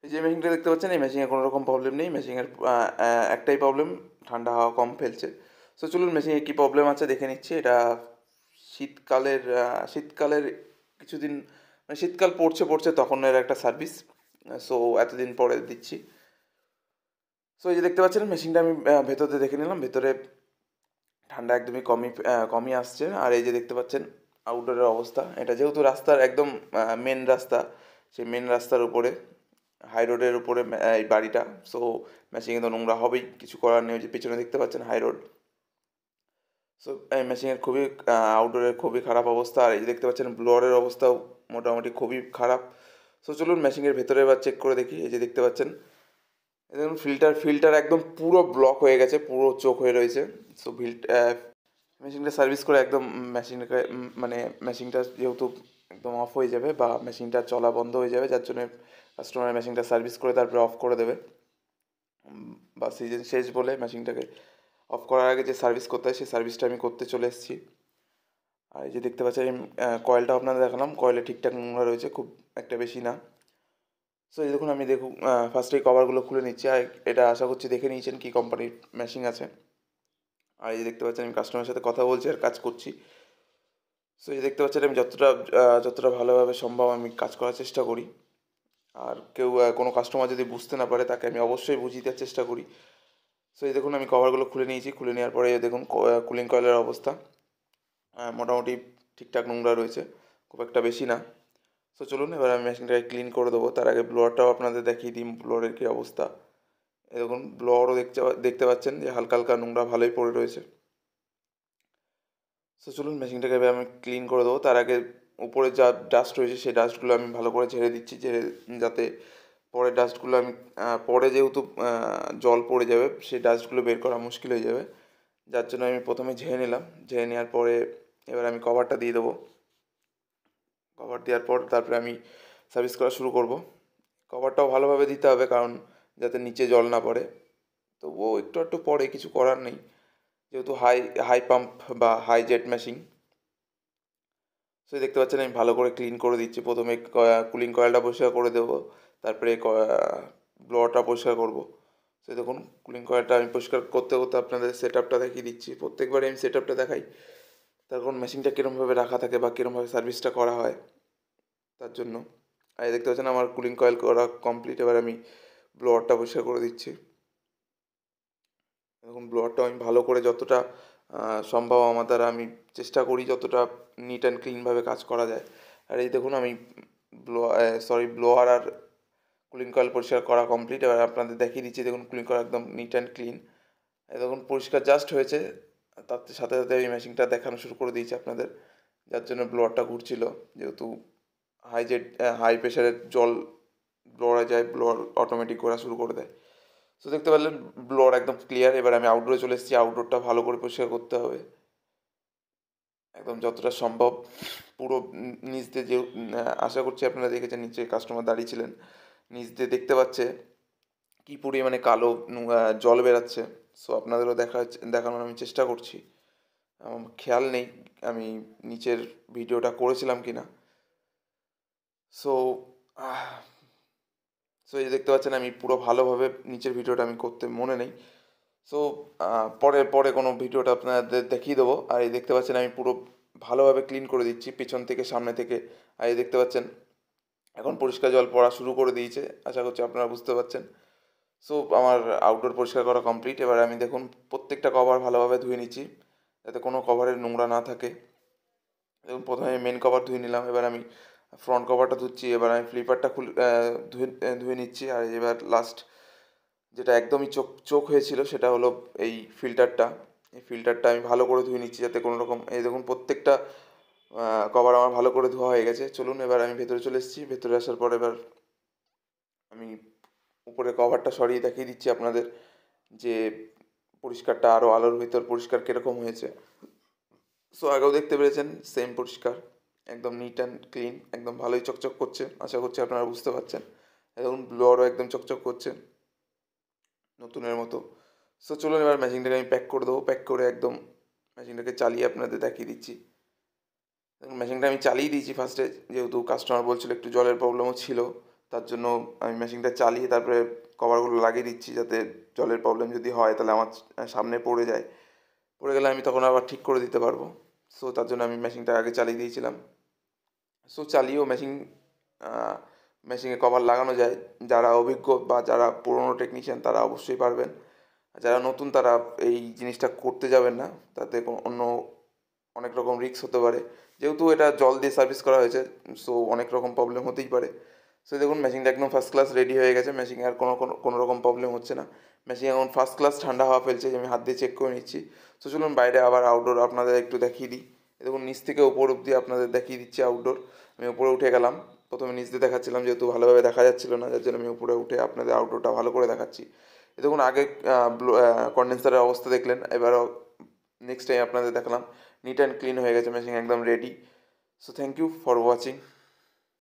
এই যে মেশিনটা দেখতে পাচ্ছেন, এই মেশিনে কোনো রকম প্রবলেম নেই। মেশিনের একটাই প্রবলেম, ঠান্ডা হাওয়া কম ফেলছে। সো চলুন মেশিনে কী প্রবলেম আছে দেখে নিচ্ছি। এটা শীতকালের কিছুদিন, মানে শীতকাল পড়ছে তখন এর একটা সার্ভিস। সো এতদিন পরে দিচ্ছি। সো এই যে দেখতে পাচ্ছেন মেশিনটা আমি ভেতর দিয়ে দেখে নিলাম। ভেতরে ঠান্ডা একদমই কমই আসছে। আর এই যে দেখতে পাচ্ছেন আউটডোরের অবস্থা। এটা যেহেতু রাস্তার একদম মেন রাস্তা, সেই মেন রাস্তার উপরে, হাই রোডের উপরে এই বাড়িটা। সো মেশিনে তো নোংরা হবেই, কিছু করার নেই। ওই যে পেছনে দেখতে পাচ্ছেন হাই রোড। সো এই মেশিনের খুবই আউটডোরের খুবই খারাপ অবস্থা। আর এই যে দেখতে পাচ্ছেন ব্লোয়ারের অবস্থাও মোটামুটি খুবই খারাপ। সো চলুন মেশিনের ভেতরে এবার চেক করে দেখি। এই যে দেখতে পাচ্ছেন, এই দেখুন ফিল্টার একদম পুরো ব্লক হয়ে গেছে, পুরো চোখ হয়ে রয়েছে। সো মেশিনটা সার্ভিস করে একদম মেশিনটাকে মানে মেশিনটা যেহেতু একদম অফ হয়ে যাবে বা মেশিনটা চলা বন্ধ হয়ে যাবে, যার জন্য কাস্টমার মেশিনটা সার্ভিস করে তারপরে অফ করে দেবে। বা সিজন শেষ বলে মেশিনটাকে অফ করার আগে যে সার্ভিস করতে হয় সেই সার্ভিসটা আমি করতে চলে এসেছি। আর এই যে দেখতে পাচ্ছেন কয়েলটা আপনাদের দেখালাম, কয়েলে ঠিকঠাক নোংরা রয়েছে, খুব একটা বেশি না। সো এই দেখুন, আমি ফার্স্টেই কভারগুলো খুলে নিচ্ছি। আর এটা আশা করছি দেখে নিয়েছেন কী কোম্পানির মেশিন আছে। আর এই যে দেখতে পাচ্ছেন আমি কাস্টমারের সাথে কথা বলছি আর কাজ করছি। সো এই দেখতে পাচ্ছেন আমি যতটা ভালোভাবে সম্ভব আমি কাজ করার চেষ্টা করি। আর কেউ কোনো কাস্টমার যদি বুঝতে না পারে তাকে আমি অবশ্যই বুঝিয়ে দেওয়ার চেষ্টা করি। সো এই দেখুন আমি কভারগুলো খুলে নিয়েছি। খুলে নেওয়ার পরে দেখুন কুলিং কয়েলের অবস্থা মোটামুটি ঠিকঠাক নোংরা রয়েছে, খুব একটা বেশি না। সো চলুন এবার আমি মেশিনটাকে ক্লিন করে দেবো। তার আগে ব্লোয়ারটাও আপনাদের দেখিয়ে দিই, ব্লোয়ারের কী অবস্থা। এই দেখুন ব্লোয়ারও দেখতে পাচ্ছেন যে হালকা হালকা নোংরা ভালোই পড়ে রয়েছে। সো চলুন মেশিনটাকে এবার আমি ক্লিন করে দেবো। তার আগে উপরে যা ডাস্ট রয়েছে সেই ডাস্টগুলো আমি ভালো করে ঝেড়ে দিচ্ছি, যাতে পরে ডাস্টগুলো আমি পরে যেহেতু জল পড়ে যাবে সেই ডাস্টগুলো বের করা মুশকিল হয়ে যাবে, যার জন্য আমি প্রথমে ঝেড়ে নিলাম। ঝেড়ে নেওয়ার পরে এবার আমি কভারটা দিয়ে দেবো। কভার দেওয়ার পর তারপরে আমি সার্ভিস করা শুরু করব। কভারটাও ভালোভাবে দিতে হবে, কারণ যাতে নিচে জল না পড়ে। তো ও একটু পরে, কিছু করার নেই, যেহেতু হাই হাই পাম্প বা হাই জেট মেশিন। সো দেখতে পাচ্ছেন আমি ভালো করে ক্লিন করে দিচ্ছি। প্রথমে কুলিং কয়েলটা পরিষ্কার করে দেবো, তারপরে ব্লোয়ারটা পরিষ্কার করবো। সে দেখুন কুলিং কয়েলটা আমি পরিষ্কার করতে করতে আপনাদের সেট আপটা দেখিয়ে দিচ্ছি। প্রত্যেকবারে আমি সেট আপটা দেখাই, তখন মেশিনটা কীরমভাবে রাখা থাকে বা কীরমভাবে সার্ভিসটা করা হয়, তার জন্য। আর এই দেখতে পাচ্ছেন আমার কুলিং কয়েল করা কমপ্লিট। এবার আমি ব্লোয়ারটা পরিষ্কার করে দিচ্ছি। এখন ব্লোয়ারটা আমি ভালো করে যতটা সম্ভব আমার দ্বারা আমি চেষ্টা করি যতটা নিট অ্যান্ড ক্লিনভাবে কাজ করা যায়। আর এই দেখুন আমি ব্লোয়ার আর কুলিং কয়েল পরিষ্কার করা কমপ্লিট। এবার আপনাদের দেখিয়ে দিচ্ছি, দেখুন কুলিং কয়েল একদম নিট অ্যান্ড ক্লিন। এই দেখুন পরিষ্কার জাস্ট হয়েছে, তার সাথে সাথে আমি মেশিনটা দেখানো শুরু করে দিয়েছি আপনাদের, যার জন্য ব্লোয়ারটা ঘুরছিল। যেহেতু হাই প্রেশারের জল ব্লোয়ারে যায়, ব্লোয়ার অটোমেটিক করা শুরু করে দেয়। তো দেখতে পারলেন ব্লোয়ার একদম ক্লিয়ার। এবার আমি আউটডোরে চলে এসেছি। আউটডোরটা ভালো করে পরিষ্কার করতে হবে একদম যতটা সম্ভব। পুরো নিচ দিয়ে যে আশা করছি আপনারা দেখেছেন নিচে কাস্টমার দাঁড়িয়ে ছিলেন, নিচ দিয়ে দেখতে পাচ্ছে কী পরিমাণে কালো জল বেরাচ্ছে। সো আপনাদেরও দেখানোর আমি চেষ্টা করছি। আমার খেয়াল নেই আমি নিচের ভিডিওটা করেছিলাম কি না। সো সো এই দেখতে পাচ্ছেন আমি পুরো ভালোভাবে নিচের ভিডিওটা আমি করতে মনে নেই। সো পরে পরে কোনো ভিডিওটা আপনাদের দেখিয়ে দেবো। আর এই দেখতে পাচ্ছেন আমি পুরো ভালোভাবে ক্লিন করে দিচ্ছি পিছন থেকে সামনে থেকে। আর এই দেখতে পাচ্ছেন এখন পরিষ্কার জল পড়া শুরু করে দিয়েছে, আশা করছি আপনারা বুঝতে পারছেন। সো আমার আউটডোর পরিষ্কার করা কমপ্লিট। এবার আমি দেখুন প্রত্যেকটা কভার ভালোভাবে ধুয়ে নিচ্ছি, যাতে কোনো কভারের নোংরা না থাকে। দেখুন প্রথমে মেন কভার ধুয়ে নিলাম, এবার আমি ফ্রন্ট কভারটা ধুচ্ছি। এবার আমি ফ্লিপারটা ধুয়ে নিচ্ছি। আর এবার লাস্ট যেটা একদমই চোখ চোখ হয়েছিল সেটা হলো এই ফিল্টারটা। এই ফিল্টারটা আমি ভালো করে ধুয়ে নিচ্ছি, যাতে কোনো রকম, এই দেখুন প্রত্যেকটা কভার আমার ভালো করে ধোয়া হয়ে গেছে। চলুন এবার আমি ভেতরে চলে এসেছি। ভেতরে আসার পর এবার আমি উপরে কভারটা সরিয়ে দেখিয়ে দিচ্ছি আপনাদের যে পরিষ্কারটা আরও আলোর ভিতর পরিষ্কার কীরকম হয়েছে। সো আগেও দেখতে পেরেছেন সেম পরিষ্কার, একদম নিট অ্যান্ড ক্লিন, একদম ভালোই চকচক করছে, আশা করছি আপনারা বুঝতে পারছেন। দেখুন ব্লোয়ারও একদম চকচক করছে নতুনের মতো। সো চলুন এবার মেশিনটাকে আমি প্যাক করে দেবো। প্যাক করে একদম মেশিনটাকে চালিয়ে আপনাদের দেখিয়ে দিচ্ছি। মেশিনটা আমি চালিয়ে দিয়েছি ফার্স্টে, যেহেতু কাস্টমার বলছিল একটু জলের প্রবলেমও ছিল, তার জন্য আমি মেশিনটা চালিয়ে তারপরে কভারগুলো লাগিয়ে দিচ্ছি, যাতে জলের প্রবলেম যদি হয় তাহলে আমার সামনে পড়ে যায়, পড়ে গেলে আমি তখন আবার ঠিক করে দিতে পারবো। সো তার জন্য আমি মেশিনটা আগে চালিয়ে দিয়েছিলাম। সো চালিয়েও মেশিনে কভার লাগানো যায়। যারা অভিজ্ঞ বা যারা পুরনো টেকনিশিয়ান তারা অবশ্যই পারবেন। যারা নতুন তারা এই জিনিসটা করতে যাবেন না, তাতে অন্য অনেক রকম রিস্ক হতে পারে। যেহেতু এটা জল দিয়ে সার্ভিস করা হয়েছে, সো অনেক রকম প্রবলেম হতেই পারে। সো দেখুন মেশিনটা একদম ফার্স্ট ক্লাস রেডি হয়ে গেছে, মেশিনে আর কোনো রকম প্রবলেম হচ্ছে না। মেশিন এখন ফার্স্ট ক্লাস ঠান্ডা হাওয়া ফেলছে, যে আমি হাত দিয়ে চেক করে নিচ্ছি। সো চলুন বাইরে আবার আউটডোর আপনাদের একটু দেখিয়ে দিই। দেখুন নিচ থেকে উপর অব্দি আপনাদের দেখিয়ে দিচ্ছি আউটডোর। আমি উপরে উঠে গেলাম, প্রথমে নিচ দিয়ে দেখাচ্ছিলাম যেহেতু ভালোভাবে দেখা যাচ্ছিল না, যার জন্য আমি উপরে উঠে আপনাদের আউটডোরটা ভালো করে দেখাচ্ছি। দেখুন আগে কন্ডেন্সারের অবস্থা দেখলেন, এবারও নেক্সট টাইম আপনাদের দেখালাম নিট অ্যান্ড ক্লিন হয়ে গেছে, মেশিন একদম ready. So thank you for watching.